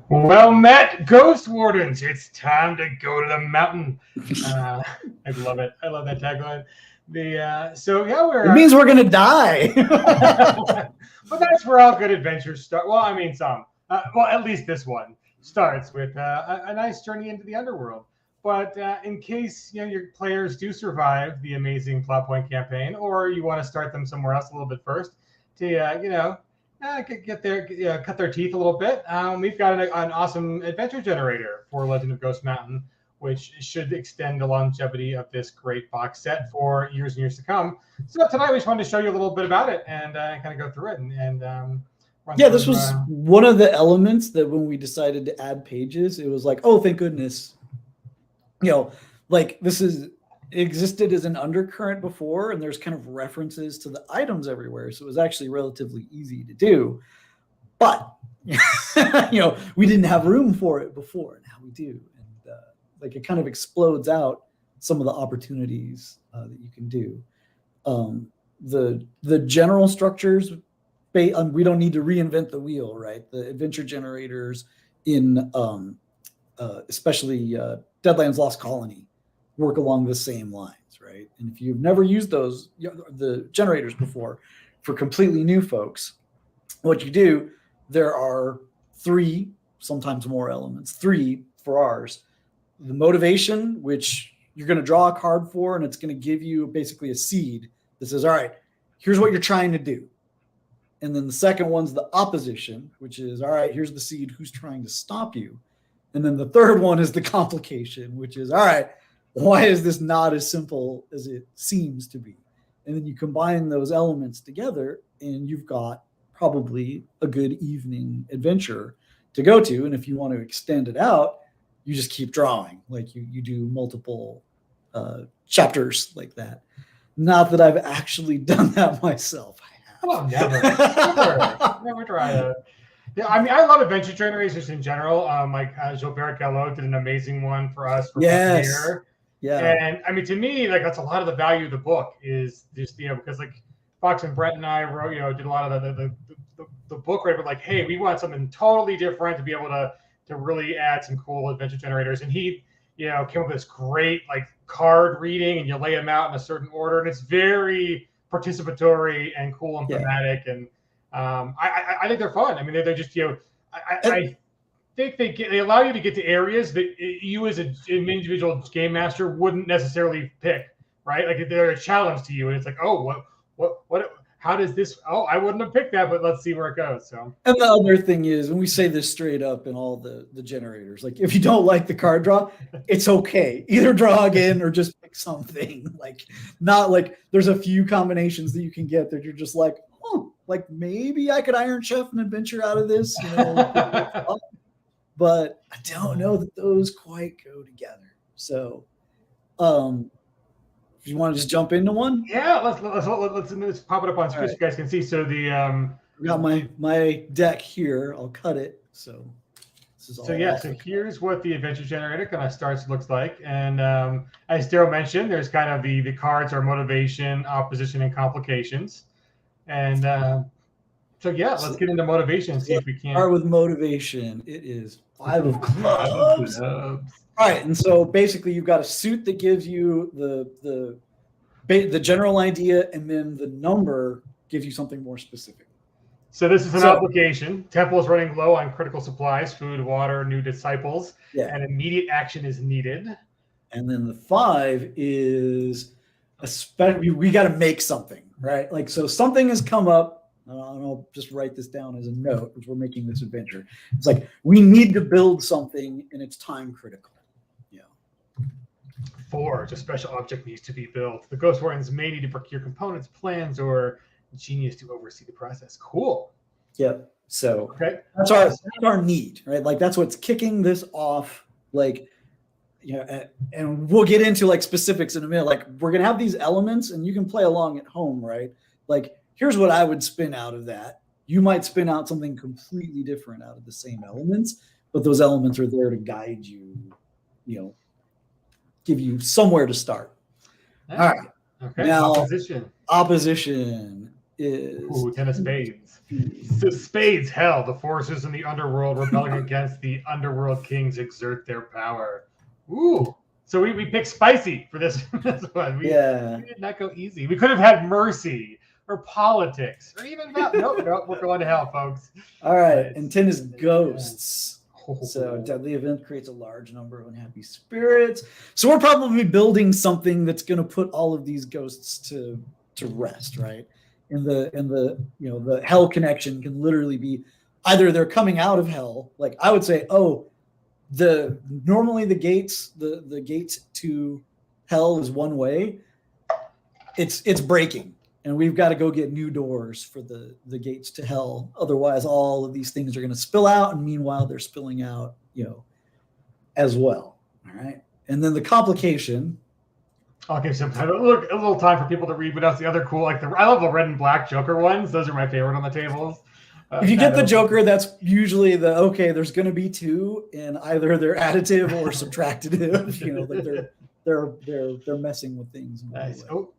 Well met, Ghost Wardens. It's time to go to the mountain. I love it. I love that tagline. It means we're gonna die. But that's where all good adventures start. Well, I mean, some. Well, at least this one starts with a nice journey into the underworld. But in case your players do survive the amazing Plot Point campaign, or you want to start them somewhere else a little bit first to cut their teeth a little bit, we've got an awesome adventure generator for Legend of Ghost Mountain, which should extend the longevity of this great box set for years and years to come. So tonight we just wanted to show you a little bit about it and kind of go through it this was one of the elements that when we decided to add pages, it was like, oh, thank goodness. This existed as an undercurrent before, and there's kind of references to the items everywhere. So it was actually relatively easy to do. But, we didn't have room for it before. Now we do. And it kind of explodes out some of the opportunities that you can do. The general structures, we don't need to reinvent the wheel, right? The adventure generators in especially Deadlands Lost Colony work along the same lines, right? And if you've never used those, the generators before, for completely new folks, what you do, there are 3, sometimes more elements, 3 for ours. The motivation, which you're going to draw a card for, and it's going to give you basically a seed that says, all right, here's what you're trying to do. And then the second one's the opposition, which is, all right, here's the seed, who's trying to stop you. And then the third one is the complication, which is, all right, why is this not as simple as it seems to be? And then you combine those elements together, and you've got probably a good evening adventure to go to. And if you want to extend it out, you just keep drawing. You do multiple chapters like that. Not that I've actually done that myself. Well, never try that. Yeah, I mean, I love adventure generators in general. Gilbert Gallo did an amazing one for us for here. Yeah. And I mean, to me, that's a lot of the value of the book is just, because Fox and Brett and I wrote, did a lot of the book, right? But hey, we want something totally different to be able to really add some cool adventure generators. And he, came up with this great card reading, and you lay them out in a certain order, and it's very participatory and cool and thematic. And I think they're fun. I mean, they're just, I think they allow you to get to areas that you as an individual game master wouldn't necessarily pick, right? They're a challenge to you, and it's oh, what, how does this? Oh, I wouldn't have picked that, but let's see where it goes. So, and the other thing is, when we say this straight up in all the generators, if you don't like the card draw, it's okay. Either draw again or just pick something. Not there's a few combinations that you can get that you're just maybe I could Iron Chef an adventure out of this, but I don't know that those quite go together. So, if you want to just jump into one, let's pop it up on screen so you guys can see. So I got my deck here. I'll cut it. So this is all. So here's what the adventure generator kind of looks like. And as Daryl mentioned, there's kind of the cards are motivation, opposition, and complications. And let's get into motivation and see if we can. Start with motivation. It is 5 of clubs. All right, and so basically you've got a suit that gives you the general idea, and then the number gives you something more specific. So this is an obligation. Temple is running low on critical supplies, food, water, new disciples, and immediate action is needed. And then the 5 is we got to make something, right? So something has come up. I'll just write this down as a note, because we're making this adventure. It's we need to build something, and it's time critical. 4, a special object needs to be built. The Ghost Wardens may need to procure components, plans, or genius to oversee the process. Cool. Yep. So that's our need, right? That's what's kicking this off. And we'll get into specifics in a minute. We're gonna have these elements, and you can play along at home, right? Here's what I would spin out of that. You might spin out something completely different out of the same elements, but those elements are there to guide you, give you somewhere to start. All right. Okay. Now, opposition. is Ooh, 10 of spades. So spades, hell, the forces in the underworld rebelling against the underworld kings exert their power. Ooh. So we picked spicy for this one. We did not go easy. We could have had mercy or politics or even that. Nope, we're going to hell, folks. All right, and 10 is ghosts. So deadly event creates a large number of unhappy spirits. So we're probably building something that's going to put all of these ghosts to rest, right? And the hell connection can literally be either they're coming out of hell. Like I would say, normally the gates to hell is one way. It's breaking. And we've got to go get new doors for the gates to hell. Otherwise, all of these things are going to spill out. And meanwhile, they're spilling out, as well. All right. And then the complication. Okay, so a little time for people to read. But that's the other cool. I love the red and black Joker ones. Those are my favorite on the tables. If you get the Joker, that's usually there's going to be two, and either they're additive or subtractive. They're messing with things. Nice. Oh.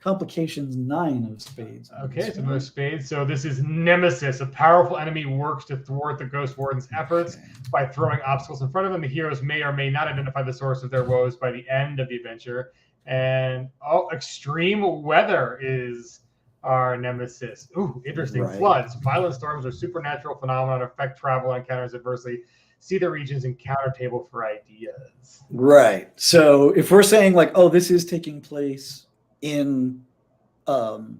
Complications 9 of spades. Okay, so no spades. So this is Nemesis. A powerful enemy works to thwart the Ghost Warden's efforts by throwing obstacles in front of them. The heroes may or may not identify the source of their woes by the end of the adventure. And extreme weather is our nemesis. Ooh, interesting. Right. Floods, violent storms, or supernatural phenomena affect travel and encounters adversely. See the region's encounter table for ideas. Right. So if we're saying this is taking place in the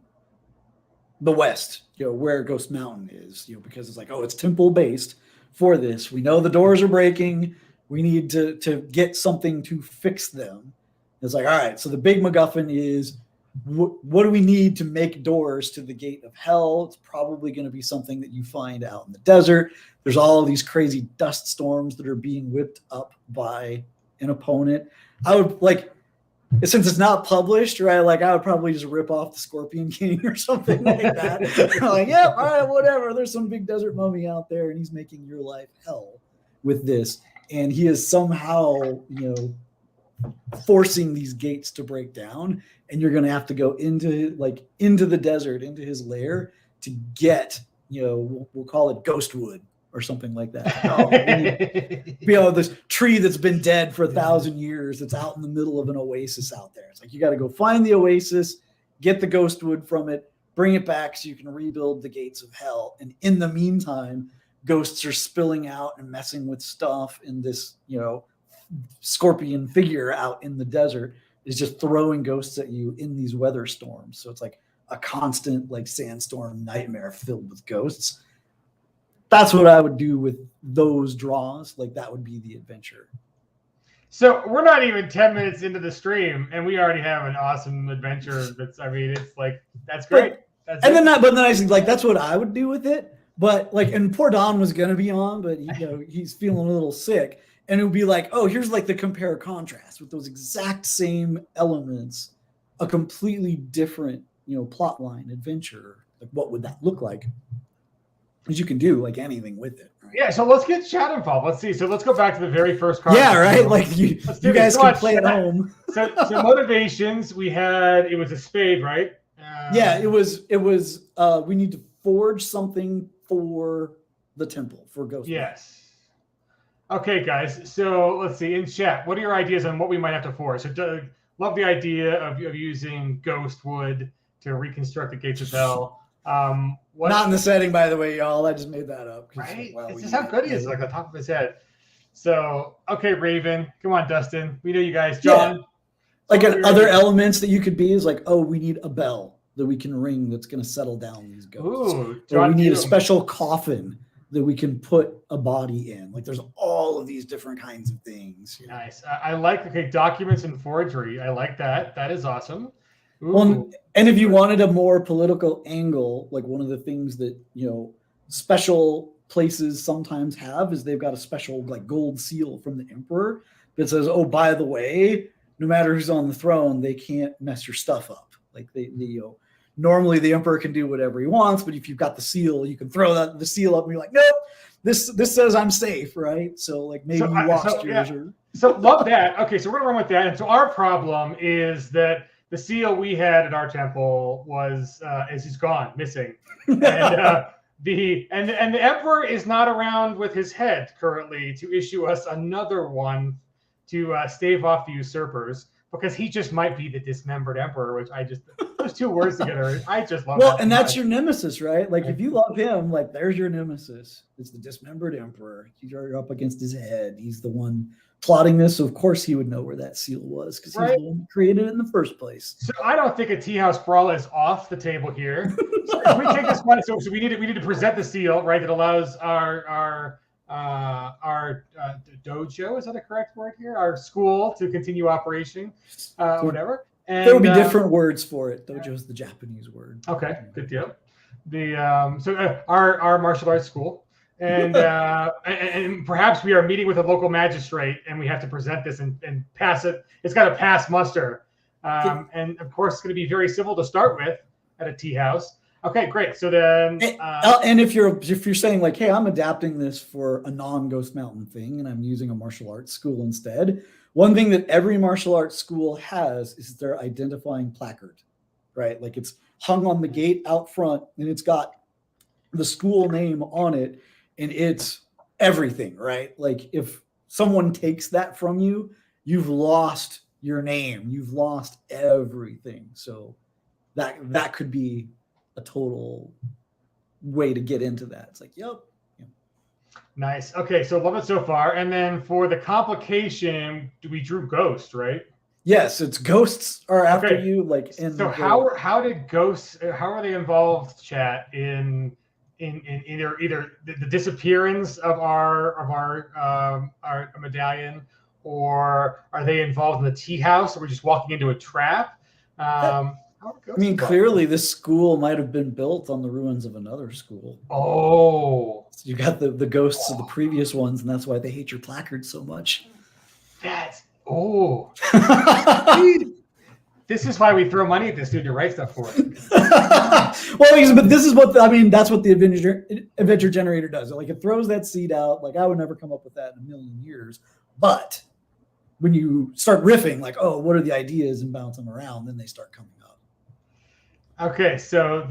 west, where Ghost Mountain is, because it's it's temple based for this. We know the doors are breaking. We need to get something to fix them. It's all right. So the big MacGuffin is what do we need to make doors to the gate of hell? It's probably going to be something that you find out in the desert. There's all these crazy dust storms that are being whipped up by an opponent. I would since it's not published, right? I would probably just rip off the Scorpion King or something like that. All right, whatever. There's some big desert mummy out there, and he's making your life hell with this. And he is somehow, forcing these gates to break down. And you're going to have to go into the desert, into his lair to get, we'll call it Ghostwood or something like that. This tree that's been dead for 1,000 years that's out in the middle of an oasis out there. It's you got to go find the oasis, get the ghostwood from it, bring it back so you can rebuild the gates of hell. And in the meantime, ghosts are spilling out and messing with stuff, and this, scorpion figure out in the desert is just throwing ghosts at you in these weather storms. So it's a constant sandstorm nightmare filled with ghosts. That's what I would do with those draws. That would be the adventure. So we're not even 10 minutes into the stream, and we already have an awesome adventure. That's great. But then I think that's what I would do with it. But and poor Don was going to be on, but he's feeling a little sick. And it would be here's the compare contrast with those exact same elements, a completely different, plot line adventure. What would that look like? Because you can do anything with it. Right? Yeah, so let's get chat involved. Let's see. So let's go back to the very first card. Yeah, right. You guys can play at home. So motivations. It was a spade, right? It was. We need to forge something for the temple for Ghost. Yes. Okay, guys. So let's see in chat. What are your ideas on what we might have to forge? So love the idea of using Ghostwood to reconstruct the gates of hell. Not in the setting, by the way, y'all. I just made that up. Right? This is how good he is, the top of his head. So, okay, Raven. Come on, Dustin. We know you guys. John. Yeah. Other elements that you could be is we need a bell that we can ring that's going to settle down these ghosts. Ooh, John, we need a special coffin that we can put a body in. There's all of these different kinds of things. Nice. I like, documents and forgery. I like that. That is awesome. Ooh. Well, and if you wanted a more political angle, one of the things that, special places sometimes have is they've got a special gold seal from the emperor that says, oh, by the way, no matter who's on the throne, they can't mess your stuff up. Normally the emperor can do whatever he wants, but if you've got the seal, you can throw the seal up and be like, nope, this says I'm safe, right? So maybe you lost yours. So love that. Okay, so we're gonna run with that. And so our problem is that the seal we had at our temple was is gone, missing, and the emperor is not around with his head currently to issue us another one to stave off the usurpers, because he just might be the dismembered emperor, which I just, those two words together, I just love. Well, and that's your nemesis, right? Like if you love him, like there's your nemesis. It's the dismembered emperor. You're up against his head. He's the one plotting this. So of course he would know where that seal was, because he's the one who created it in the first place. So I don't think a tea house brawl is off the table here. So if we take this one, so we need to present the seal, right? That allows our dojo, is that a correct word here? Our school to continue operation, whatever. And there would be different words for it. Dojo is the Japanese word. Okay, good deal. The our martial arts school, and perhaps we are meeting with a local magistrate, and we have to present this and pass it. It's got to pass muster, and of course, it's going to be very civil to start with at a tea house. Okay, great. So then, and if you're saying like, hey, I'm adapting this for a non-Ghost Mountain thing, and I'm using a martial arts school instead, one thing that every martial arts school has is their identifying placard, right? Like it's hung on the gate out front, and it's got the school name on it, and it's everything, right? Like if someone takes that from you, you've lost your name, you've lost everything. So that could be a total way to get into that. It's like, yep. Nice. Okay, so love it so far. And then for the complication, we drew ghost, right? Yes, it's ghosts are after you. Like, so how did ghosts? How are they involved, chat, in either the disappearance of our medallion, or are they involved in the tea house, or we're just walking into a trap? I mean, clearly this school might have been built on the ruins of another school. Oh. So you got the ghosts of the previous ones, and that's why they hate your placard so much. This is why we throw money at this dude to write stuff for it. Well, but this is what that's what the adventure generator does. Like it throws that seed out. Like I would never come up with that in a million years. But when you start riffing, like, oh, what are the ideas, and bounce them around, then they start coming up. Okay, so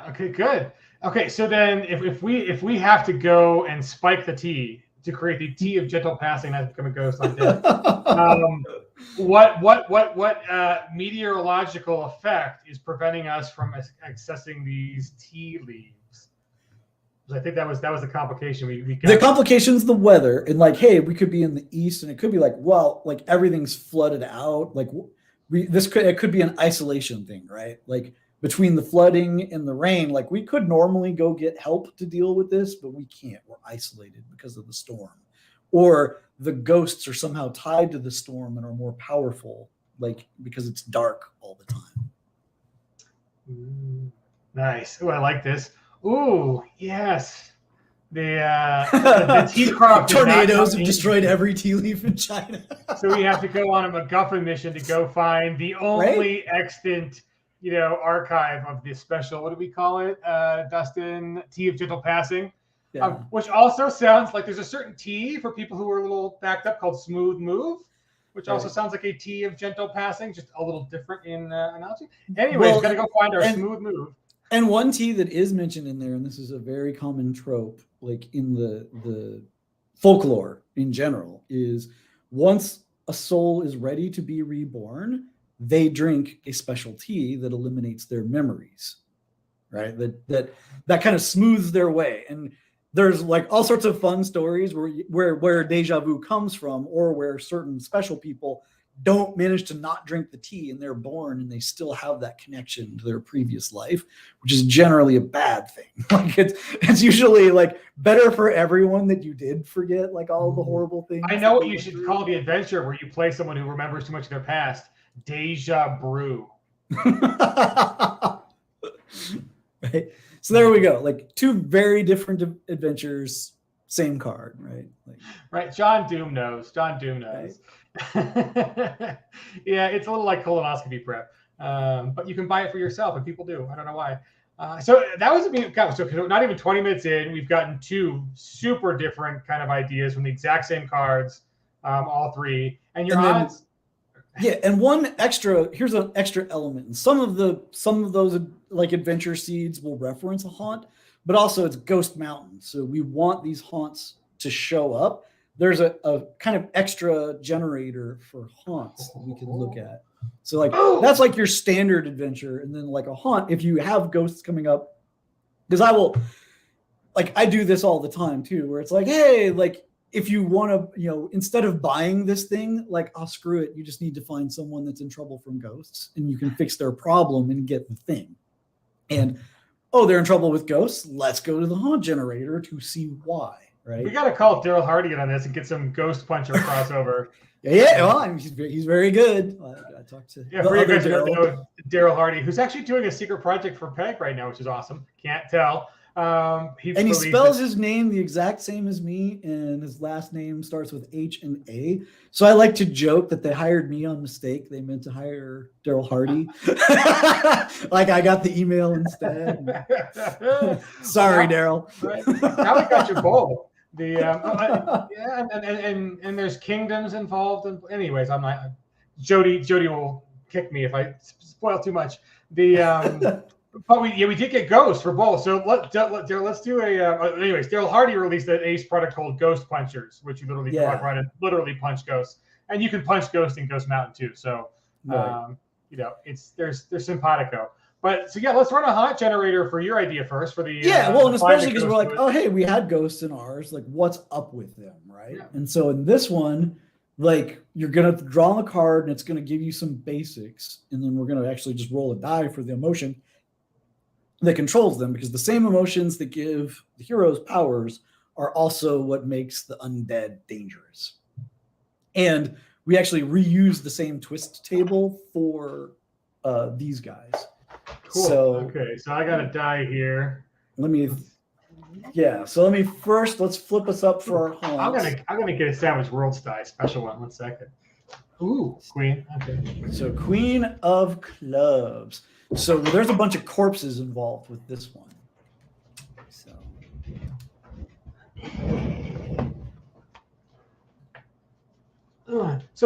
okay, good. Okay, so then if we have to go and spike the tea to create the tea of gentle passing and become a ghost on death, what meteorological effect is preventing us from accessing these tea leaves? Because I think that was the complication. We got. The complication's the weather, and like, hey, we could be in the east, and it could be like, well, like everything's flooded out. Like it could be an isolation thing, right? Like between the flooding and the rain, like we could normally go get help to deal with this, but we can't. We're isolated because of the storm, or the ghosts are somehow tied to the storm and are more powerful, like because it's dark all the time. Nice. Oh, I like this. Ooh, yes. The tea crop tornadoes have destroyed every tea leaf in China. So we have to go on a MacGuffin mission to go find the only extant, archive of this special. What do we call it, Dustin? Tea of Gentle Passing. Yeah. Which also sounds like there's a certain tea for people who are a little backed up called Smooth Move, which also sounds like a tea of gentle passing, just a little different in analogy. Anyways, gotta go find our Smooth Move. And one tea that is mentioned in there, and this is a very common trope, like in the folklore in general, is once a soul is ready to be reborn, they drink a special tea that eliminates their memories, right? That kind of smooths their way. And there's like all sorts of fun stories where deja vu comes from, or where certain special people don't manage to not drink the tea and they're born and they still have that connection to their previous life, which is generally a bad thing. Like it's usually like better for everyone that you did forget like all the horrible things. I know what you should call the adventure where you play someone who remembers too much of their past. Deja brew. Right. So there we go. Like two very different adventures, same card, right? Right. John Doom knows. Right? Yeah, it's a little like colonoscopy prep, but you can buy it for yourself, and people do. I don't know why. So that was so not even 20 minutes in, we've gotten two super different kind of ideas from the exact same cards, all three, and your odds. Yeah, and here's an extra element. And some of those like adventure seeds will reference a haunt, but also it's Ghost Mountain. So we want these haunts to show up. There's a kind of extra generator for haunts that we can look at. So like that's like your standard adventure, and then like a haunt, if you have ghosts coming up, because I do this all the time too, where it's like, hey, like if you want to, instead of buying this thing, like, oh, screw it, you just need to find someone that's in trouble from ghosts and you can fix their problem and get the thing. And, oh, they're in trouble with ghosts. Let's go to the haunt generator to see why, right? We got to call Daryl Hardy on this and get some Ghost Puncher crossover. Yeah, well, I mean, he's very good. I talked to for you guys who don't know Daryl Hardy, who's actually doing a secret project for PEG right now, which is awesome. Can't tell. He spells his name the exact same as me, and his last name starts with H and A. So I like to joke that they hired me on mistake. They meant to hire Daryl Hardy. Like I got the email instead. Sorry, Daryl. Right. Now we got you both. And there's kingdoms involved. Anyways, I'm not. Jody will kick me if I spoil too much. But we did get Ghost for both. So let's do anyways, Daryl Hardy released an Ace product called Ghost Punchers, which you literally walk around and literally punch ghosts, and you can punch Ghost in Ghost Mountain too. So there's simpatico. But so let's run a haunt generator for your idea first for the and especially because we're like, oh hey, we had ghosts in ours. Like, what's up with them, right? Yeah. And so in this one, like you're gonna draw a card and it's gonna give you some basics, and then we're gonna actually just roll a die for the emotion that controls them, because the same emotions that give the heroes powers are also what makes the undead dangerous. And we actually reuse the same twist table for these guys. Cool. So I got a die here. Let's flip us up for our haunts. I'm gonna get a Savage Worlds die, special one. 1 second. Ooh, Queen. Okay. So Queen of Clubs. So there's a bunch of corpses involved with this one. So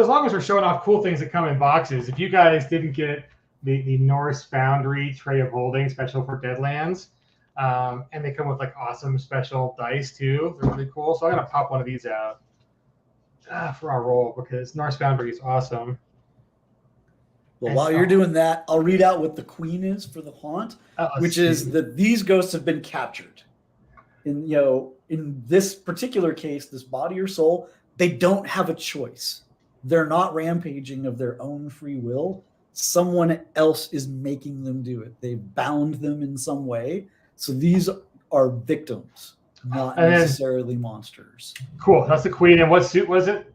as long as we're showing off cool things that come in boxes, if you guys didn't get the Norse Foundry Tray of Holding special for Deadlands, and they come with like awesome special dice too. They're really cool. So I'm gonna pop one of these out for our roll, because Norse Foundry is awesome. Well, while you're doing that, I'll read out what the queen is for the haunt, which is that these ghosts have been captured. In this particular case, this body or soul, they don't have a choice. They're not rampaging of their own free will. Someone else is making them do it. They've bound them in some way. So these are victims, not necessarily monsters. Cool. That's the queen. And what suit was it?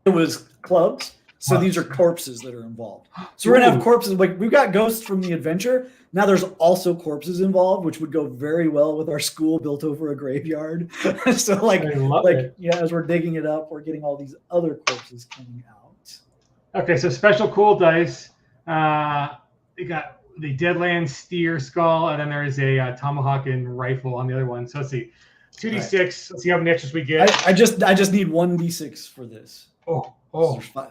It was clubs. So these are corpses that are involved. So we're going to have corpses. Like we've got ghosts from the adventure. Now there's also corpses involved, which would go very well with our school built over a graveyard. So as we're digging it up, we're getting all these other corpses coming out. Okay, so special cool dice. We got the Deadlands Steer Skull, and then there is a Tomahawk and Rifle on the other one. So let's see. 2d6. Right. Let's see how many extras we get. I just need 1d6 for this. Oh. So there's 5.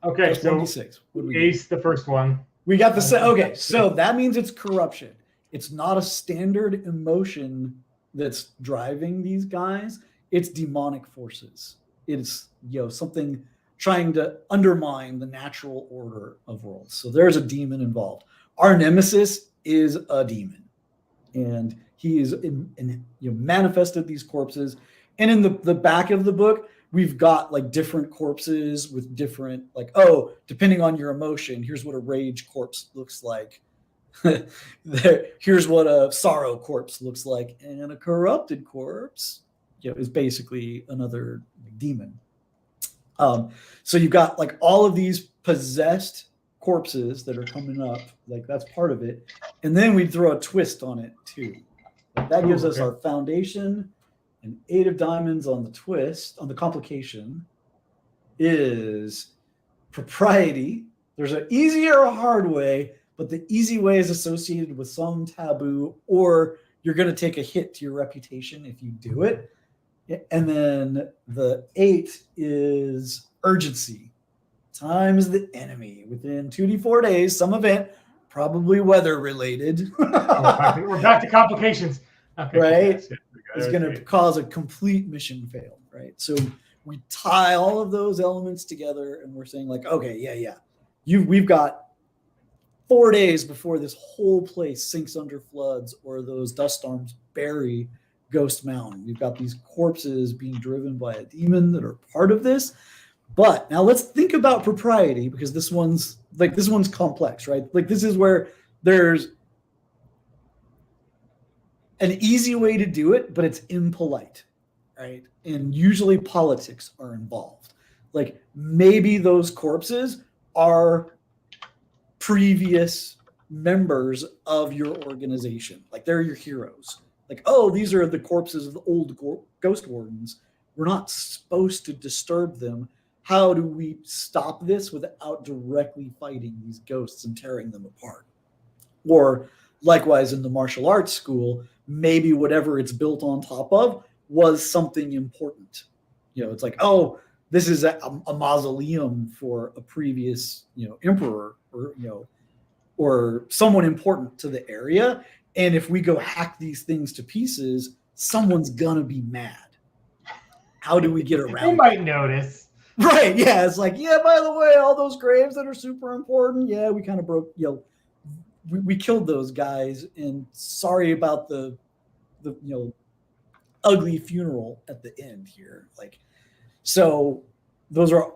Okay, so 1d6. Ace, the first one. We got the okay, so that means it's corruption. It's not a standard emotion that's driving these guys. It's demonic forces. It's something trying to undermine the natural order of worlds. So there's a demon involved. Our nemesis is a demon, and he is manifested these corpses. And in the back of the book, we've got like different corpses with different depending on your emotion, here's what a rage corpse looks like. Here's what a sorrow corpse looks like, and a corrupted corpse is basically another demon. So you've got like all of these possessed corpses that are coming up, like that's part of it. And then we throw a twist on it too. That gives us our foundation. An 8 of diamonds on the twist. On the complication is propriety. There's an easy or a hard way, but the easy way is associated with some taboo, or you're going to take a hit to your reputation if you do it. And then the 8 is urgency. It's Time is the enemy. Within 2 to 4 days, some event, probably weather related, We're back to complications. Okay, right? yes, Is going to cause a complete mission fail, right? So we tie all of those elements together, and we're saying like, okay, we've got 4 days before this whole place sinks under floods or those dust storms bury Ghost Mountain. We've got these corpses being driven by a demon that are part of this. But now let's think about propriety, because this one's complex, right? Like this is where there's an easy way to do it, but it's impolite, right? And usually politics are involved. Like maybe those corpses are previous members of your organization. Like they're your heroes. Like, oh, these are the corpses of the old ghost wardens. We're not supposed to disturb them. How do we stop this without directly fighting these ghosts and tearing them apart? Or likewise in the martial arts school, maybe whatever it's built on top of was something important. It's like, oh, this is a mausoleum for a previous, emperor or someone important to the area. And if we go hack these things to pieces, someone's gonna be mad. How do we get around? They might notice. Right. Yeah. It's like, yeah, by the way, all those graves that are super important. Yeah, we kind of broke, we killed those guys, and sorry about the ugly funeral at the end here. Like, so those are,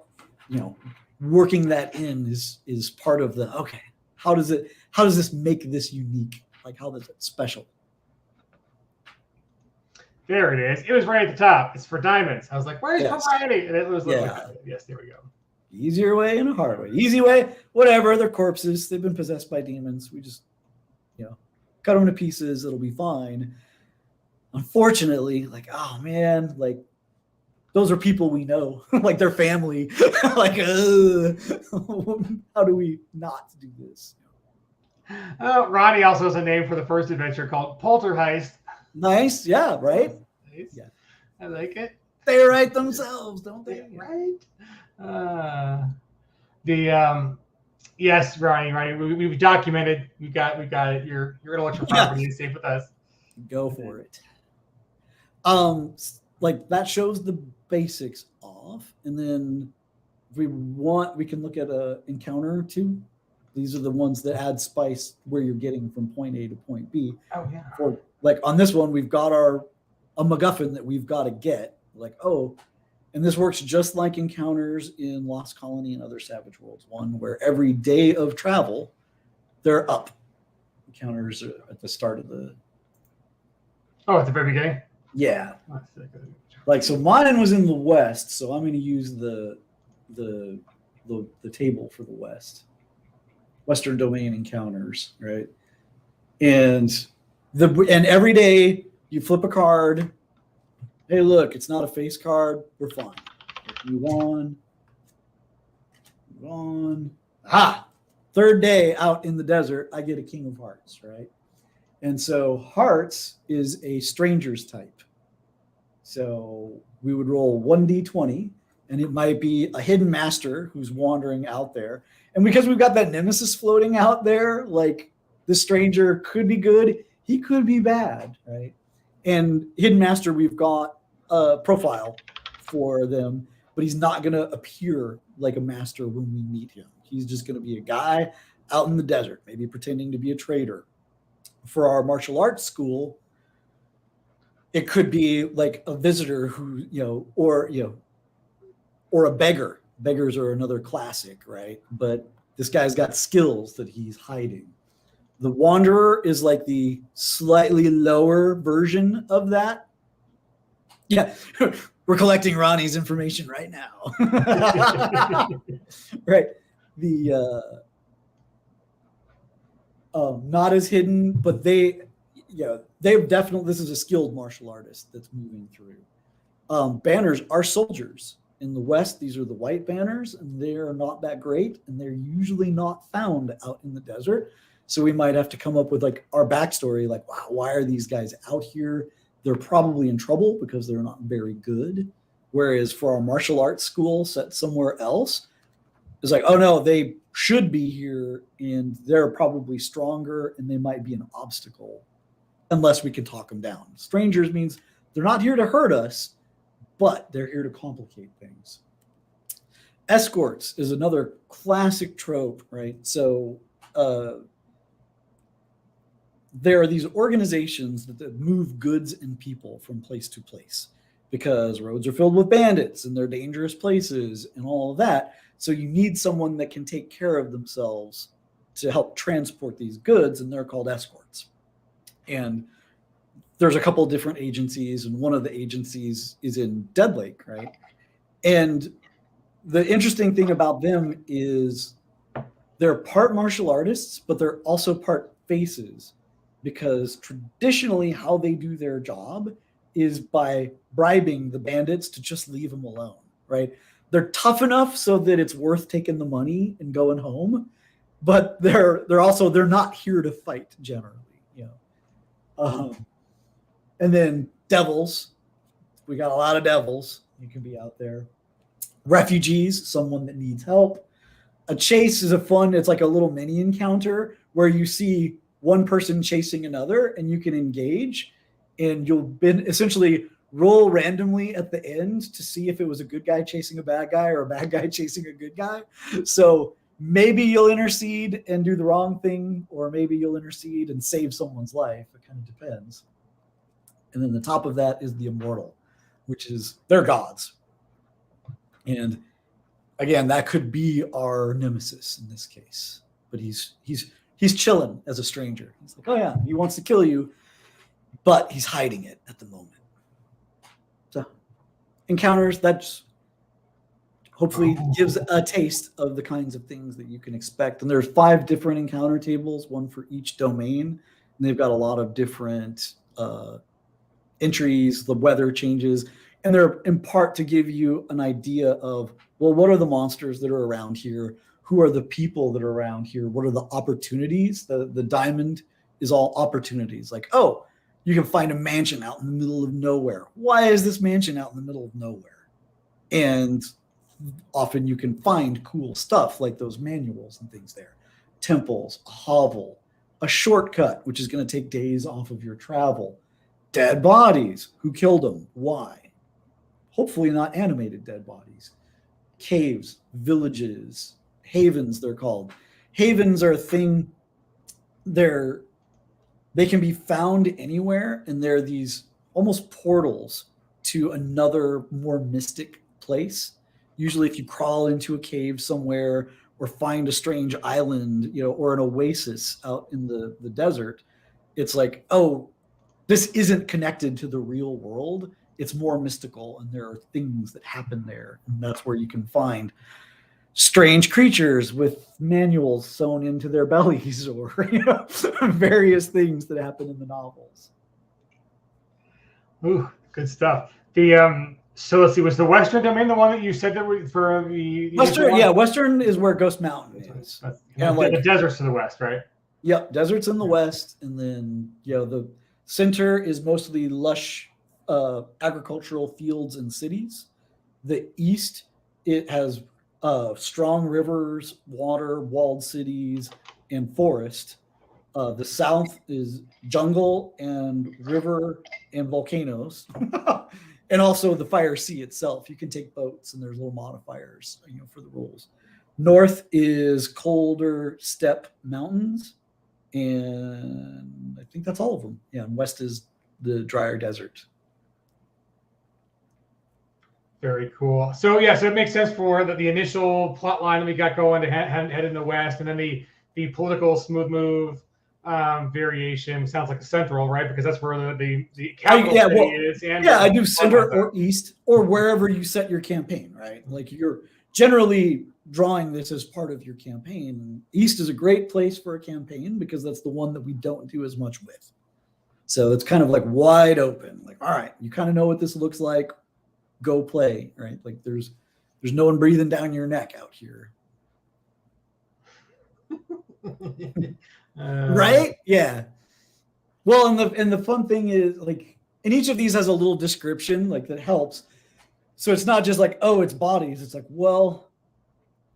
working that in is part of the, okay, how does this make this unique? Like, how is it special? There it is. It was right at the top. It's for diamonds. I was like, where's propriety? And it was like, yes, there we go. Easier way and a hard way. Easy way, whatever. They're corpses. They've been possessed by demons. We just, cut them to pieces. It'll be fine. Unfortunately, like, oh man, like those are people we know, like their family. Like, how do we not do this? Ronnie also has a name for the first adventure called Poltergeist. Nice, yeah, right. Nice. Yeah, I like it. They write themselves, don't they? Right. Yes, Ronnie. We've documented. We got it. Your intellectual property is safe with us. Go for it. Like that shows the basics off, and then if we want, we can look at a encounter too. These are the ones that add spice where you're getting from point A to point B. Oh yeah. For like on this one, we've got a MacGuffin that we've got to get. Like, oh, and this works just like encounters in Lost Colony and other Savage Worlds 1, where every day of travel, they're up. Encounters are at the start of the. Oh, at the very beginning. Yeah. Like, so mine was in the west, so I'm going to use the table for the west. Western Domain encounters, right? And every day you flip a card. Hey, look, it's not a face card. We're fine. Move on. Third day out in the desert, I get a King of Hearts, right? And so Hearts is a stranger's type. So we would roll 1d20, and it might be a hidden master who's wandering out there. And because we've got that nemesis floating out there, like the stranger could be good, he could be bad, right? And hidden master, we've got a profile for them, but he's not going to appear like a master when we meet him. He's just going to be a guy out in the desert, maybe pretending to be a trader. For our martial arts school, it could be like a visitor who, or a beggar. Beggars are another classic, right? But this guy's got skills that he's hiding. The Wanderer is like the slightly lower version of that. Yeah, we're collecting Ronnie's information right now. Right. The not as hidden, but they've definitely, this is a skilled martial artist that's moving through. Banners are soldiers. In the West, these are the white banners, and they're not that great, and they're usually not found out in the desert. So we might have to come up with like our backstory, like, wow, why are these guys out here? They're probably in trouble because they're not very good. Whereas for our martial arts school set somewhere else, It's like, oh no, they should be here and they're probably stronger and they might be an obstacle unless we can talk them down. Strangers means they're not here to hurt us, but they're here to complicate things. Escorts is another classic trope, right? So there are these organizations that move goods and people from place to place because roads are filled with bandits and they're dangerous places and all of that. So you need someone that can take care of themselves to help transport these goods, and they're called escorts. And there's a couple of different agencies, and one of the agencies is in Dead Lake, right? And the interesting thing about them is they're part martial artists, but they're also part faces, because traditionally how they do their job is by bribing the bandits to just leave them alone, right? They're tough enough so that it's worth taking the money and going home, but they're not here to fight generally, you know. And then devils, we got a lot of devils. You can be out there. Refugees, someone that needs help. A chase is it's like a little mini encounter where you see one person chasing another and you can engage, and you'll essentially roll randomly at the end to see if it was a good guy chasing a bad guy or a bad guy chasing a good guy. So maybe you'll intercede and do the wrong thing, or maybe you'll intercede and save someone's life. It kind of depends. And then the top of that is the immortal, which is they're gods. And again, that could be our nemesis in this case. But he's chilling as a stranger. He's like, oh yeah, he wants to kill you, but he's hiding it at the moment. So encounters, that just hopefully gives a taste of the kinds of things that you can expect. And there's 5 different encounter tables, one for each domain. And they've got a lot of different entries, the weather changes, and they're in part to give you an idea of, well, what are the monsters that are around here? Who are the people that are around here? What are the opportunities? The diamond is all opportunities. Like, oh, you can find a mansion out in the middle of nowhere. Why is this mansion out in the middle of nowhere? And often you can find cool stuff like those manuals and things there. Temples, a hovel, a shortcut, which is going to take days off of your travel. Dead bodies. Who killed them? Why? Hopefully not animated dead bodies. Caves, villages, havens, they're called. Havens are a thing. They can be found anywhere, and they're these almost portals to another more mystic place. Usually if you crawl into a cave somewhere or find a strange island, you know, or an oasis out in the desert, it's like, oh, this isn't connected to the real world. It's more mystical, and there are things that happen there. And that's where you can find strange creatures with manuals sewn into their bellies, or various things that happen in the novels. Ooh, good stuff. So let's see, was the Western domain the one that you said that for the Western? Yeah, Western is where Ghost Mountain is. The deserts to the west, right? Yep, deserts in the west, and then the center is mostly lush agricultural fields and cities. The east, it has strong rivers, water, walled cities, and forest. The south is jungle and river and volcanoes. And also the Fire Sea itself. You can take boats, and there's little modifiers, for the rules. North is colder steppe mountains, and I think that's all of them. Yeah, and west is the drier desert. Very cool. So yeah, so it makes sense for the initial plot line that we got going to head in the west, and then the political smooth move variation sounds like the central, right? Because that's where the capital city is. And I do center or east or wherever you set your campaign, right? Like you're generally drawing this as part of your campaign. East is a great place for a campaign because that's the one that we don't do as much with. So it's kind of like wide open. Like, all right, you kind of know what this looks like. Go play, right? Like there's no one breathing down your neck out here. Right? Yeah. Well, and the fun thing is, like, and each of these has a little description like that helps. So it's not just like, oh, it's bodies. It's like, well,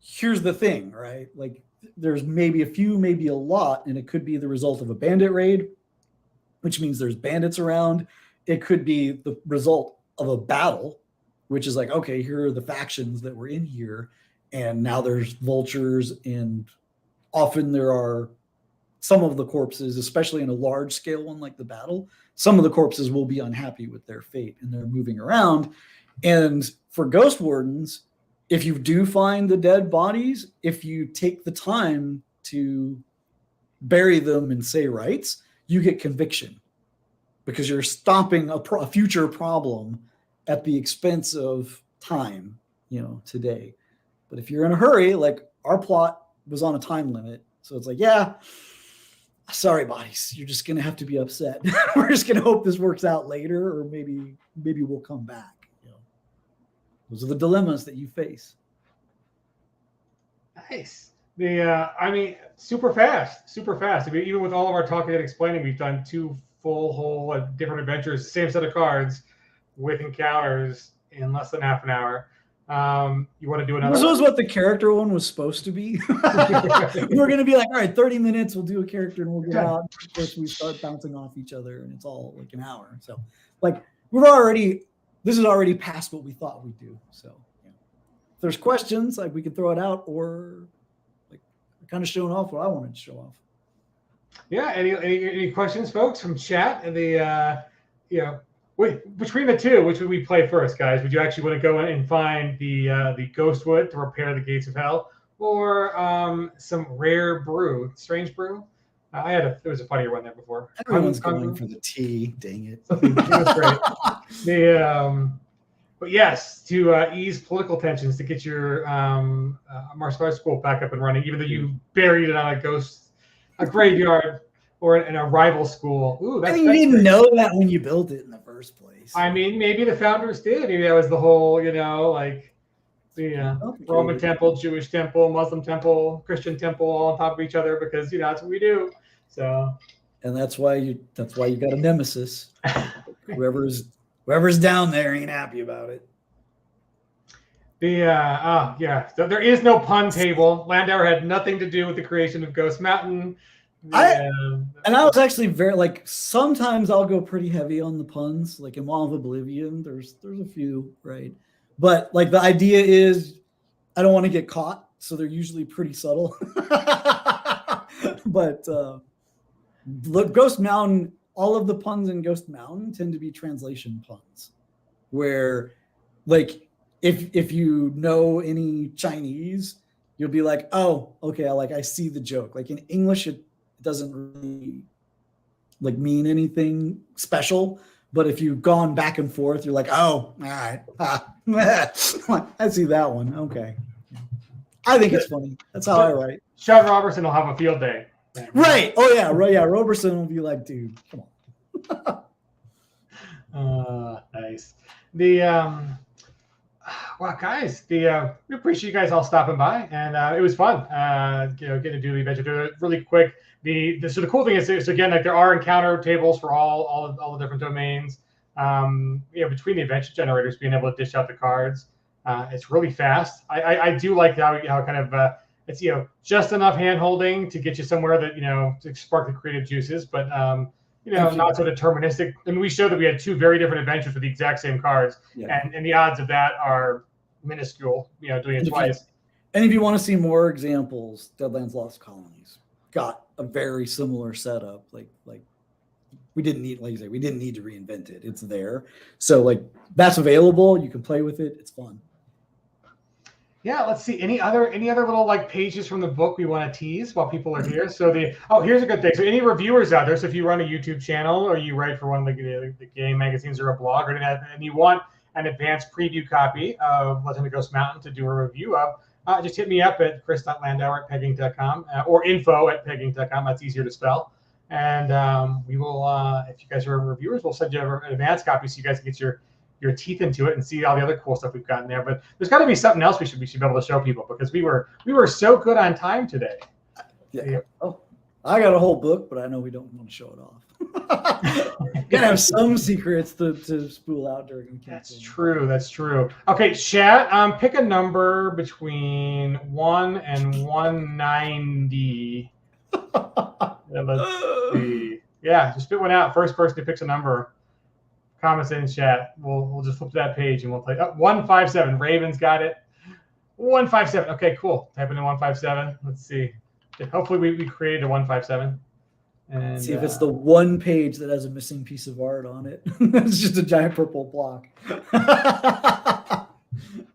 here's the thing, right? Like there's maybe a few, maybe a lot, and it could be the result of a bandit raid, which means there's bandits around. It could be the result of a battle, which is like, okay, here are the factions that were in here, and now there's vultures, and often there are some of the corpses, especially in a large scale one like the battle, some of the corpses will be unhappy with their fate and they're moving around. And for ghost wardens, if you do find the dead bodies, if you take the time to bury them and say rites, you get conviction because you're stopping a future problem at the expense of time, today. But if you're in a hurry, like our plot was on a time limit, so it's like, yeah, sorry, bodies, you're just gonna have to be upset. We're just gonna hope this works out later, or maybe we'll come back. Those are the dilemmas that you face. Nice. Super fast. I mean, even with all of our talking and explaining, we've done 2 full whole different adventures, same set of cards with encounters in less than half an hour. You want to do another? This was what the character one was supposed to be. We were going to be like, all right, 30 minutes, we'll do a character and we'll get out. Of course, we start bouncing off each other and it's all like an hour. So like this is already past what we thought we'd do. So if there's questions, like we could throw it out, or like kind of showing off what I wanted to show off. Yeah. Any questions, folks, from chat? And wait, between the two, which would we play first, guys? Would you actually want to go in and find the Ghostwood to repair the gates of hell, or some rare brew, strange brew? There was a funnier one there before. Everyone's going for the tea. Dang it! It was great. But yes, to ease political tensions, to get your martial arts school back up and running, even though you buried it on a graveyard or in a rival school. Ooh, you didn't great. Know that when you built it in the first place. I mean, maybe the founders did. Maybe that was the whole, Roman temple, Jewish temple, Muslim temple, Christian temple, all on top of each other, because that's what we do. So, and that's why you got a nemesis. Whoever's down there ain't happy about it. So there is no pun table. Landauer had nothing to do with the creation of Ghost Mountain. I was actually very sometimes I'll go pretty heavy on the puns. Like in Wall of Oblivion, there's a few, right? But like the idea is I don't want to get caught, so they're usually pretty subtle. But Ghost Mountain, all of the puns in Ghost Mountain tend to be translation puns, where like if you know any Chinese, you'll be like, oh, okay, I see the joke. Like in English, it doesn't really mean anything special, but if you've gone back and forth, you're like, oh, all right, I see that one. Okay, I think it's funny. That's how I write. Sean Robertson will have a field day. Right. Oh yeah. Right. Yeah. Robertson will be like, dude, come on. Nice. Well, guys, we appreciate you guys all stopping by, and it was fun. Getting to do the adventure really quick. So the cool thing is again, like there are encounter tables for all the different domains. Between the adventure generators being able to dish out the cards, it's really fast. I do like how kind of it's just enough hand holding to get you somewhere that to spark the creative juices, but not so deterministic. I mean, we showed that we had 2 very different adventures with the exact same cards, and the odds of that are minuscule. Doing it twice. And if you want to see more examples, Deadlands Lost Colonies got a very similar setup. Like we didn't need, like you say, we didn't need to reinvent it. It's there, so that's available. You can play with it. It's fun. Yeah, let's see. Any other little pages from the book we want to tease while people are here? So here's a good thing. So any reviewers out there, so if you run a YouTube channel or you write for one of the game magazines or a blog, and you want an advanced preview copy of Legend of Ghost Mountain to do a review of, just hit me up at chris.landauer@pegging.com or info@pegging.com. That's easier to spell. And we will, if you guys are reviewers, we'll send you an advanced copy so you guys can get your teeth into it and see all the other cool stuff we've got in there. But there's got to be something else we should be able to show people, because we were so good on time today. Yeah. Oh, I got a whole book, but I know we don't want to show it off. Gotta have some secrets to spool out during the campaign. That's true. That's true. Okay, chat. Pick a number between 1 and 190. And let's see. Yeah, just spit one out. First person who picks a number, comments in chat. We'll just flip to that page and we'll play. 157. Raven's got it. 157. Okay, cool. Type in 157. Let's see. Hopefully we created a 157. And see if it's the one page that has a missing piece of art on it. It's just a giant purple block.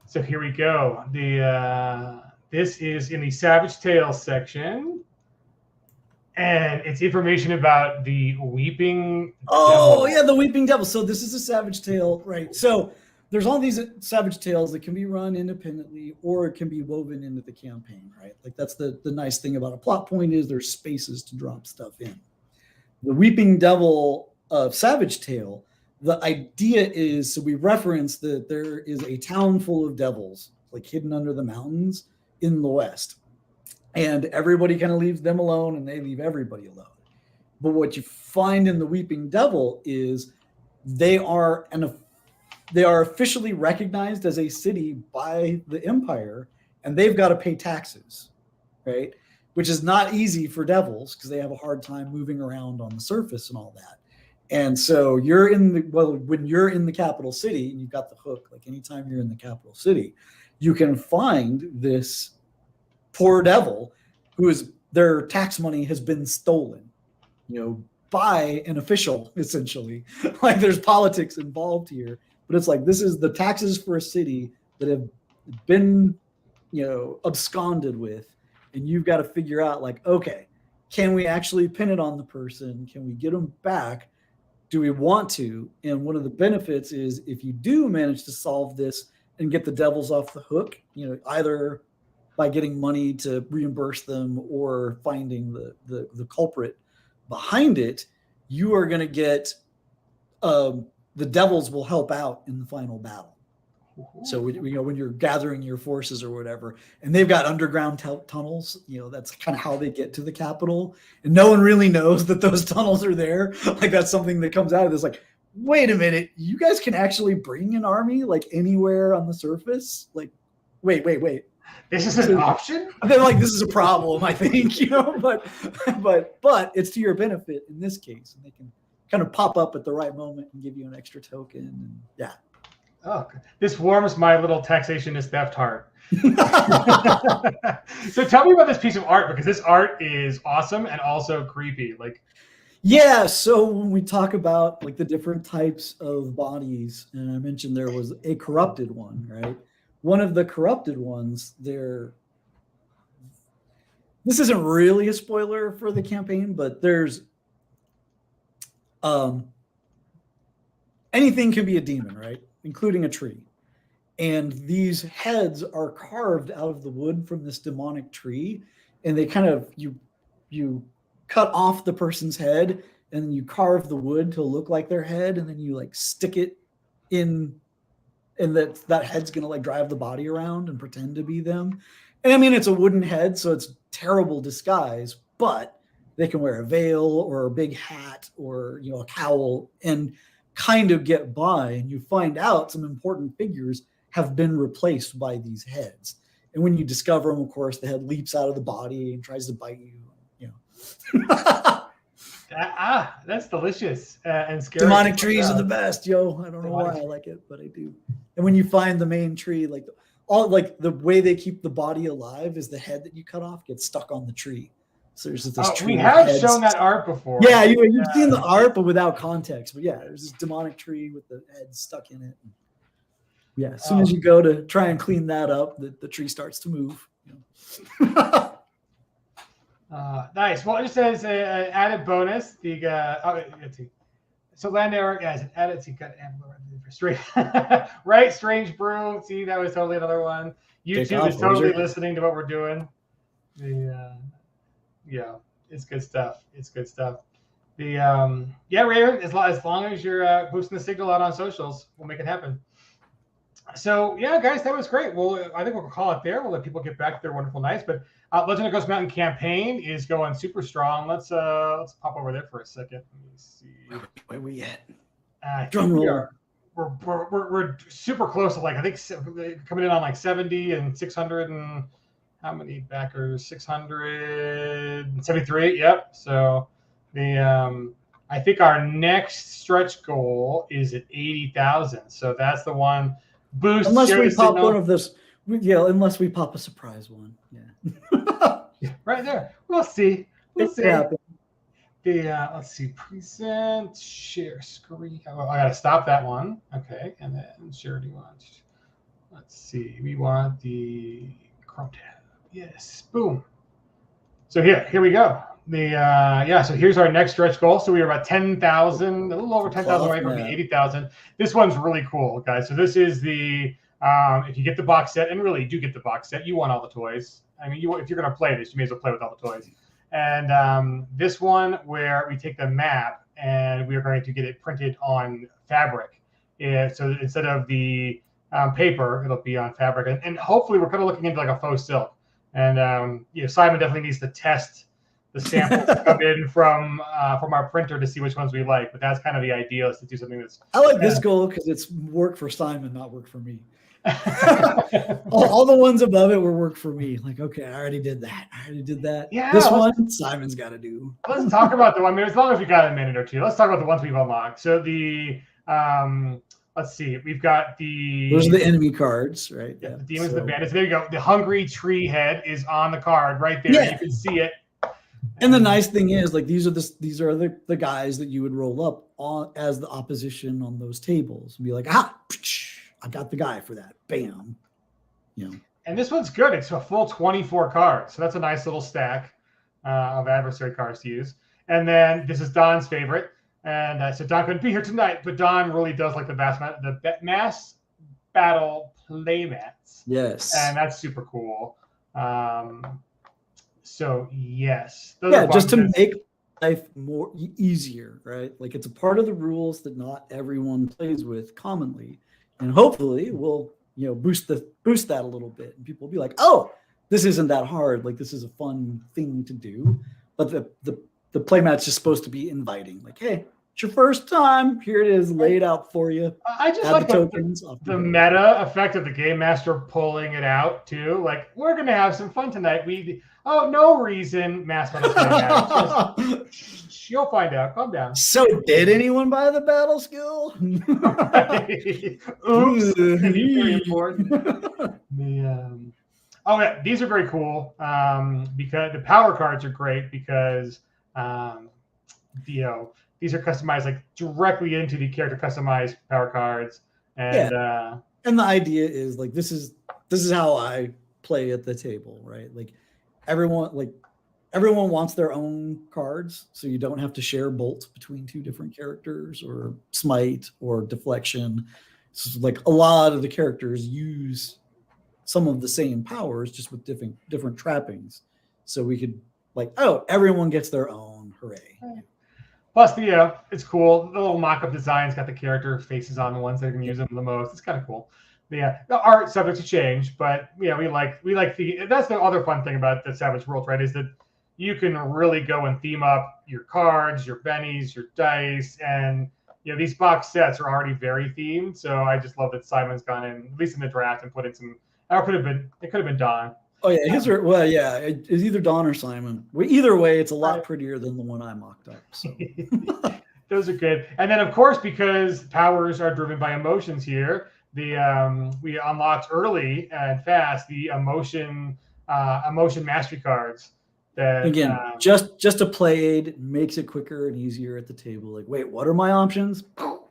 So here we go. This is in the Savage Tales section, and it's information about the Weeping Devil. Yeah, the Weeping Devil. So this is a Savage Tale, right? So there's all these Savage Tales that can be run independently, or it can be woven into the campaign, right? Like that's the nice thing about a plot point is there's spaces to drop stuff in. The Weeping Devil of Savage Tale, the idea is, so we reference that there is a town full of devils, like hidden under the mountains in the West. And everybody kind of leaves them alone and they leave everybody alone. But what you find in the Weeping Devil is they are officially recognized as a city by the Empire, and they've got to pay taxes, right? Which is not easy for devils because they have a hard time moving around on the surface and all that. And so when you're in the capital city and you've got the hook, like anytime you're in the capital city, you can find this poor devil their tax money has been stolen, by an official, essentially. Like there's politics involved here, but it's like, this is the taxes for a city that have been, absconded with. And you've got to figure out, like, okay, can we actually pin it on the person? Can we get them back? Do we want to? And one of the benefits is if you do manage to solve this and get the devils off the hook, either by getting money to reimburse them or finding the culprit behind it, you are going to get the devils will help out in the final battle. So when you're gathering your forces or whatever, and they've got underground tunnels, that's kind of how they get to the capital, and no one really knows that those tunnels are there. Like that's something that comes out of this. Like, wait a minute, you guys can actually bring an army like anywhere on the surface. Like, wait. This is an option? They're like, this is a problem, I think, but it's to your benefit in this case, and they can kind of pop up at the right moment and give you an extra token, and yeah. Oh, this warms my little taxationist theft heart. So tell me about this piece of art, because this art is awesome and also creepy. Like, yeah. So when we talk about like the different types of bodies, and I mentioned there was a corrupted one, right? One of the corrupted ones there. This isn't really a spoiler for the campaign, but there's anything can be a demon, right? Including a tree. And these heads are carved out of the wood from this demonic tree. And they kind of, you cut off the person's head and then you carve the wood to look like their head. And then you like stick it in, and that head's going to like drive the body around and pretend to be them. And I mean, it's a wooden head, so it's terrible disguise, but they can wear a veil or a big hat or, a cowl and kind of get by, and you find out some important figures have been replaced by these heads. And when you discover them, of course, the head leaps out of the body and tries to bite you. That's delicious and scary. Demonic trees are the best, yo. I don't know why I like it, but I do. And when you find the main tree, like the way they keep the body alive is the head that you cut off gets stuck on the tree. So there's this tree. We have shown that art before. Yeah, you've seen the art, but without context. But yeah, there's this demonic tree with the head stuck in it. Yeah, as soon as you go to try and clean that up, the tree starts to move. Nice. Well, just as an added bonus, let's see. So Landauer, guys, added. See, got straight, right? Strange Brew. See, that was totally another one. YouTube is totally listening to what we're doing. Yeah, it's good stuff. Raven, as long as you're boosting the signal out on socials, we'll make it happen. So yeah, guys, that was great. Well, I think we'll call it there. We'll let people get back to their wonderful nights. But Legend of Ghost Mountain campaign is going super strong. Let's pop over there for a second. Let me see. Where we at? I Drum think we roll. are. We're super close to like I think coming in on like 70 and 600 and how many backers? 673. Yep. So the I think our next stretch goal is at 80,000. So that's the one. Boost. Unless share we the pop signal. one of this, yeah. Unless we pop a surprise one, yeah. Right there. We'll see. We'll see. Happen. The let's see, present share screen. Oh, I gotta stop that one. Okay, and then share. Do you want? Let's see. We want the Chrome tab. Yes. Boom. So here we go. The yeah. So here's our next stretch goal. So we are about 10,000, a little over 10,000 away from the 80,000. This one's really cool, guys. So this is the if you get the box set, and really you do get the box set, you want all the toys. I mean, if you're gonna play this, you may as well play with all the toys. And this one where we take the map and we are going to get it printed on fabric. So instead of the paper, it'll be on fabric. And hopefully we're kind of looking into like a faux silk. And Simon definitely needs to test the samples that come in from our printer to see which ones we like. But that's kind of the ideal, is to do something that's. I like this goal because it's work for Simon, not work for me. all the ones above it were work for me. Like, okay, I already did that. Yeah. This one, Simon's got to do. Let's talk about the one. I mean, as long as we got a minute or two, let's talk about the ones we've unlocked. So the let's see, we've got the. Those are the enemy cards, right? Yeah, the demons, the bandits. There you go. The hungry tree head is on the card right there. Yeah. You can see it. And the nice thing is, like, these are the guys that you would roll up on as the opposition on those tables and be like, I got the guy for that. Bam. And this one's good. It's a full 24 cards. So that's a nice little stack of adversary cards to use. And then this is Don's favorite. And so Don couldn't be here tonight, but Don really does like the mass battle playmats. Yes. And that's super cool. So yes. Just to make life more easier, right? Like, it's a part of the rules that not everyone plays with commonly. And hopefully we'll, boost that a little bit, and people will be like, oh, this isn't that hard. Like, this is a fun thing to do. But the playmat's just supposed to be inviting. Like, hey, it's your first time. Here it is, laid out for you. I just like the tokens. The meta effect of the game master pulling it out too. Like, we're gonna have some fun tonight. No reason, mass battle. You'll find out. Calm down. So, did anyone buy the battle skill? Oops. Very important. Oh yeah, these are very cool. Because the power cards are great because these are customized like directly into the character customized power cards. And and the idea is like this is how I play at the table, right? Like everyone wants their own cards, so you don't have to share bolt between two different characters or smite or deflection. So like a lot of the characters use some of the same powers just with different trappings. So we could everyone gets their own. Hooray. Plus, it's cool. The little mock-up design's got the character faces on the ones that can use them the most. It's kind of cool. The art subject to change, but we like that's the other fun thing about the Savage Worlds, right? Is that you can really go and theme up your cards, your bennies, your dice, and these box sets are already very themed. So I just love that Simon's gone in, at least in the draft, and put in some. It could have been Don. Oh yeah, it's either Don or Simon. Either way, it's a lot prettier than the one I mocked up. So. Those are good. And then of course, because powers are driven by emotions here, we unlocked early and fast the emotion mastery cards. That, again, just a play aid makes it quicker and easier at the table. Like, wait, what are my options?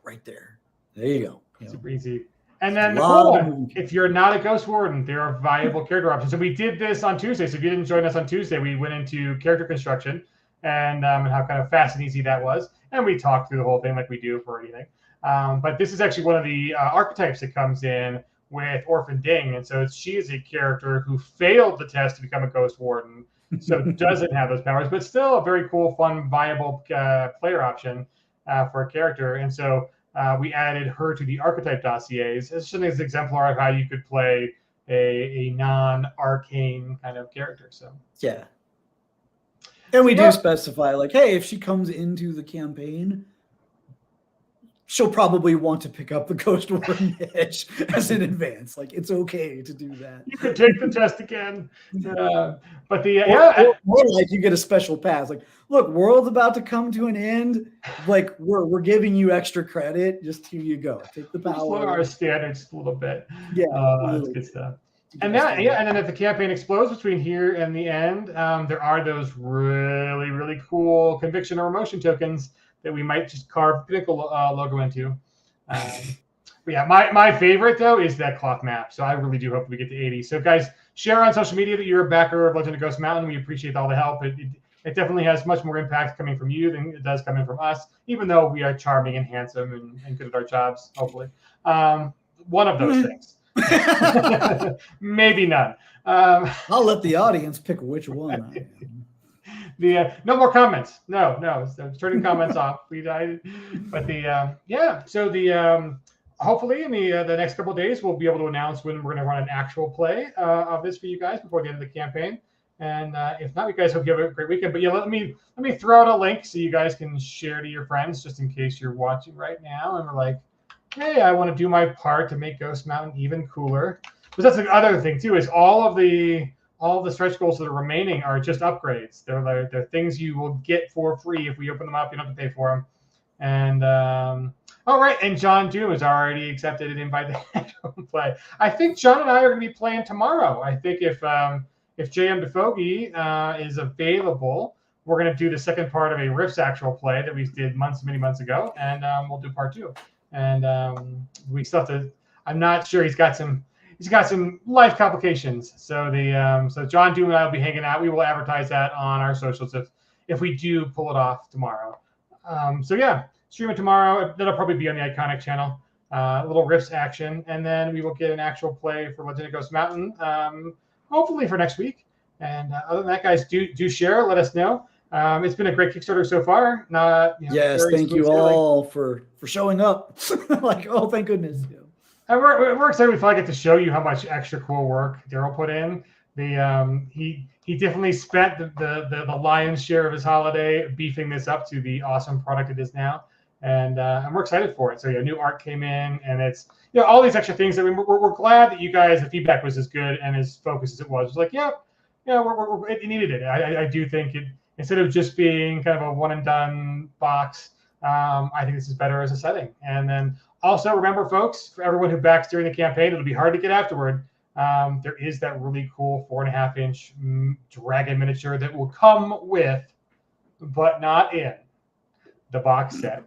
Right there. There you go. Super easy. And then the cool one, if you're not a Ghost Warden, there are viable character options. So we did this on Tuesday. So if you didn't join us on Tuesday, we went into character construction and how kind of fast and easy that was. And we talked through the whole thing like we do for anything. But this is actually one of the archetypes that comes in with Orphan Ding. And so she is a character who failed the test to become a Ghost Warden. So doesn't have those powers, but still a very cool, fun, viable player option for a character. And so we added her to the archetype dossiers. It's just an exemplar of how you could play a non-arcane kind of character. So yeah. And we do specify, like, hey, if she comes into the campaign, she'll probably want to pick up the Ghost War niche as an advance. Like, it's okay to do that. You can take the test again. But the or like you get a special pass. Like, look, world's about to come to an end. Like, we're giving you extra credit. Just here you go. Take the power. Just lower our standards a little bit. Yeah, that's good stuff. And then if the campaign explodes between here and the end, there are those really, really cool conviction or emotion tokens that we might just carve Pinnacle logo into. But yeah, my favorite though is that cloth map. So I really do hope we get to 80. So guys, share on social media that you're a backer of Legend of Ghost Mountain. We appreciate all the help. It definitely has much more impact coming from you than it does coming from us, even though we are charming and handsome and good at our jobs, hopefully. One of those things. Maybe none. I'll let the audience pick which one I am. No more comments. No. So turning comments off. So hopefully in the next couple of days we'll be able to announce when we're going to run an actual play of this for you guys before the end of the campaign. And if not, you guys hope you have a great weekend. But yeah, let me throw out a link so you guys can share to your friends, just in case you're watching right now and we're like, hey, I want to do my part to make Ghost Mountain even cooler. Because that's the other thing too, is all of the stretch goals that are remaining are just upgrades. They're things you will get for free if we open them up. You don't have to pay for them. And and John Doom has already accepted an invite to home play. I think John and I are going to be playing tomorrow. I think if JM DeFogie is available, we're going to do the second part of a Rifts actual play that we did many months ago, and we'll do part 2. And we still have to. I'm not sure. He's got some life complications. So so John Doom and I will be hanging out. We will advertise that on our socials if we do pull it off tomorrow. So yeah, stream it tomorrow. That'll probably be on the Iconic channel. A little Rifts action, and then we will get an actual play for Legend of Ghost Mountain. Hopefully for next week. And other than that, guys, do share. Let us know. It's been a great Kickstarter so far. Yes, thank you all for showing up. Like, oh, thank goodness. And we're excited. We finally get to show you how much extra cool work Daryl put in. He definitely spent the lion's share of his holiday beefing this up to the awesome product it is now, and we're excited for it. So yeah, new art came in, and it's all these extra things that we're glad that you guys, the feedback was as good and as focused as it was. It's like it needed it. I do think it, instead of just being kind of a one and done box. I think this is better as a setting. And then also remember, folks, for everyone who backs during the campaign, it'll be hard to get afterward. There is that really cool 4.5-inch dragon miniature that will come with, but not in, the box set.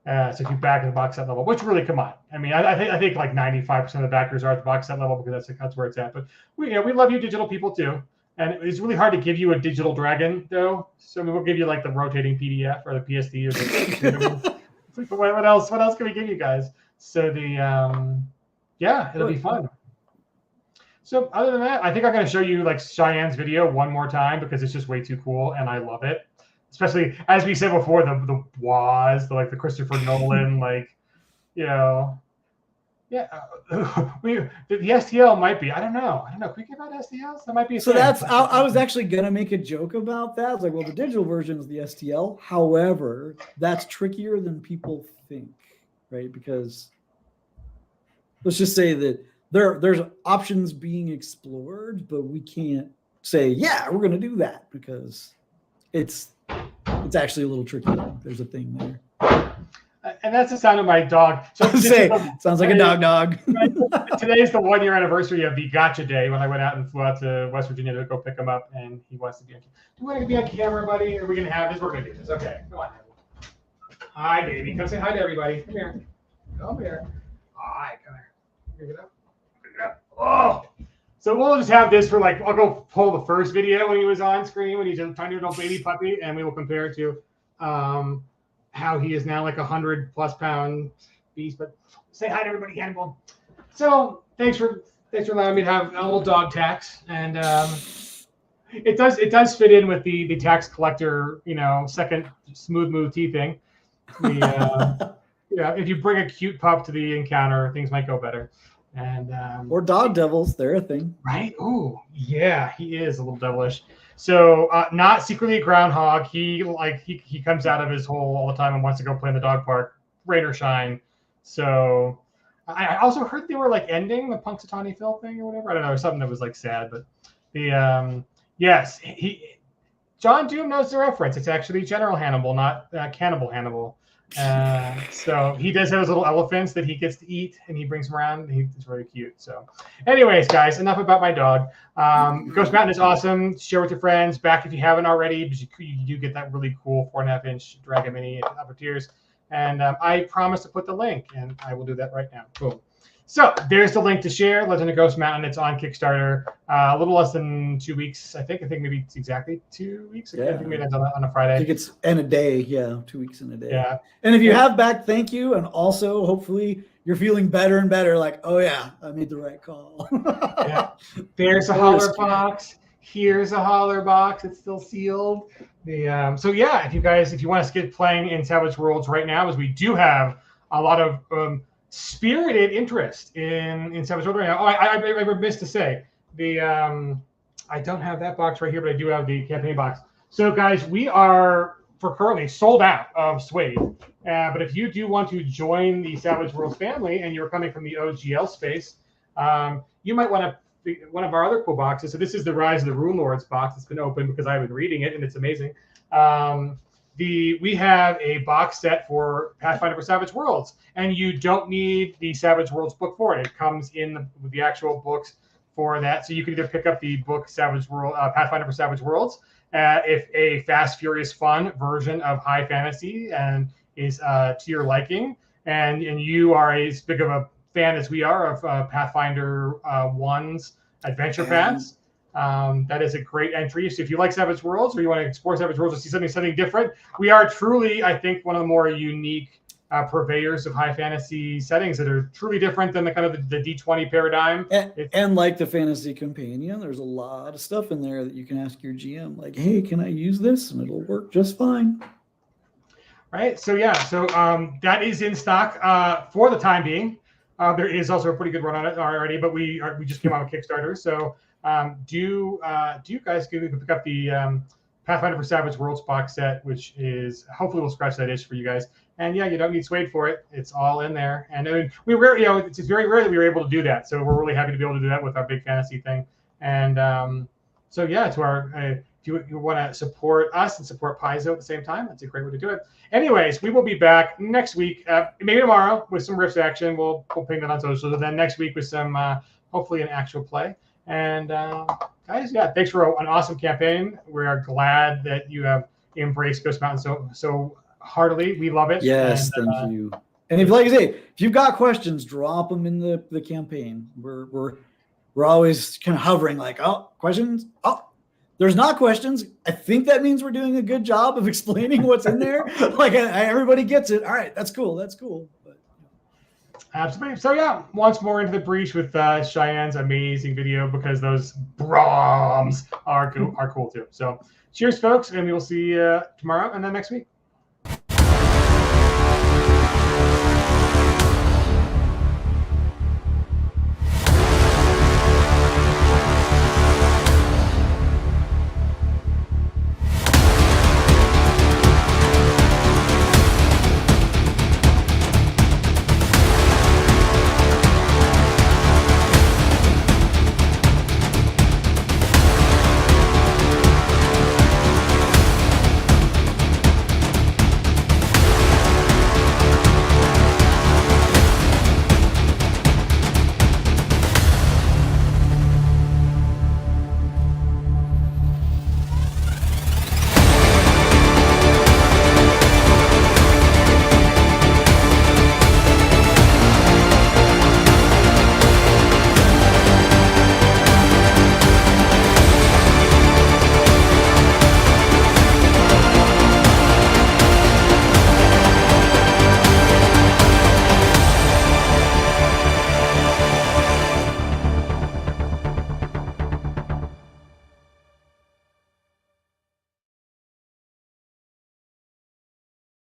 So if you back at the box set level, which really, come on. I mean, I think like 95% of the backers are at the box set level because that's where it's at. But we love you digital people too. And it's really hard to give you a digital dragon, though. So we'll give you like the rotating PDF or the PSD or the. What else can we give you guys? So it'll be fun. So other than that, I think I'm going to show you like Cheyenne's video one more time because it's just way too cool and I love it. Especially as we said before, the WAS, the Christopher Nolan, the STL might be. I don't know. Can we give out STLs? That might be. So that's. I was actually gonna make a joke about that. I was like, well, the digital version is the STL. However, that's trickier than people think, right? Because let's just say that there's options being explored, but we can't say, yeah, we're gonna do that because it's actually a little tricky. There's a thing there. And that's the sound of my dog. So sounds like a dog. Today's the 1-year anniversary of the Gotcha Day when I went out and flew out to West Virginia to go pick him up, and he wants to be on camera. Do you want to be on camera, buddy? Are we going to have this? We're going to do this. Okay, come on. Hi, baby. Come say hi to everybody. Come here. Come here. Hi, come here. Pick it up. Pick it up. Oh! So we'll just have this for I'll go pull the first video when he was on screen, when he's a tiny little baby puppy, and we will compare it to how he is now like 100+ pound beast. But say hi to everybody, Hannibal. So thanks for allowing me to have a little dog tax, and it does fit in with the tax collector, second smooth move tea thing. Yeah, if you bring a cute pup to the encounter, things might go better. And or dog devils, they're a thing. right? Ooh, yeah, he is a little devilish. So not secretly a groundhog. He comes out of his hole all the time and wants to go play in the dog park, rain or shine. So I also heard they were like ending the Punxsutawney Phil thing or whatever. I don't know, something that was like sad, but the yes, John Doom knows the reference. It's actually General Hannibal, not Cannibal Hannibal. So he does have his little elephants that he gets to eat, and he brings them around. He's very cute. So, anyways, guys, enough about my dog. Ghost Mountain is awesome. Share with your friends. Back if you haven't already, because you do get that really cool 4.5-inch Dragon Mini at Upper Tiers. And I promise to put the link, and I will do that right now. Boom. So there's the link to share. Legend of Ghost Mountain. It's on Kickstarter. A little less than 2 weeks, I think. I think maybe it's exactly 2 weeks. Yeah. I think maybe that's on a Friday. I think it's in a day. Yeah, 2 weeks in a day. Yeah. And if you have back, thank you. And also, hopefully, you're feeling better and better. Like, oh yeah, I made the right call. Yeah. There's a holler box. Here's a holler box. It's still sealed. So yeah, if you want to get playing in Savage Worlds right now, as we do have a lot of spirited interest in Savage Worlds right now. Oh, I missed to say I don't have that box right here, but I do have the campaign box. So guys, we are currently sold out of Suede. But if you do want to join the Savage Worlds family and you're coming from the OGL space, you might want to one of our other cool boxes. So this is the Rise of the Rune Lords box. It's been open because I've been reading it and it's amazing. We have a box set for Pathfinder for Savage Worlds, and you don't need the Savage Worlds book for it. It comes in with the actual books for that. So you can either pick up the book Pathfinder for Savage Worlds, if a Fast, Furious, Fun version of high fantasy and is to your liking, and you are as big of a fan as we are of Pathfinder 1's adventure paths. That is a great entry. So if you like Savage Worlds or you want to explore Savage Worlds or see something different, we are truly, I think, one of the more unique purveyors of high fantasy settings that are truly different than the kind of the D20 paradigm. And like the Fantasy Companion, there's a lot of stuff in there that you can ask your GM, like, hey, can I use this? And it'll work just fine. Right. So yeah. So that is in stock for the time being. There is also a pretty good run on it already, but we just came out with Kickstarter. So do you guys pick up the Pathfinder for Savage Worlds box set, which is hopefully will scratch that itch for you guys. And yeah, you don't need Suede for it; it's all in there. And it's very rare that we were able to do that. So we're really happy to be able to do that with our big fantasy thing. And so yeah, to our if you want to support us and support Paizo at the same time, that's a great way to do it. Anyways, we will be back next week, maybe tomorrow, with some Rifts action. We'll ping that on social. And then next week with some hopefully an actual play. And guys, yeah, thanks for an awesome campaign. We are glad that you have embraced Ghost Mountain so heartily. We love it. Yes, and, thank you. And if, like I say, if you've got questions, drop them in the campaign. We're always kind of hovering, like, oh, questions, oh. There's not questions. I think that means we're doing a good job of explaining what's in there. Like everybody gets it. All right, that's cool. That's cool. But, absolutely. So yeah, once more into the breach with Cheyenne's amazing video, because those Brahms are cool too. So cheers, folks, and we will see you tomorrow and then next week.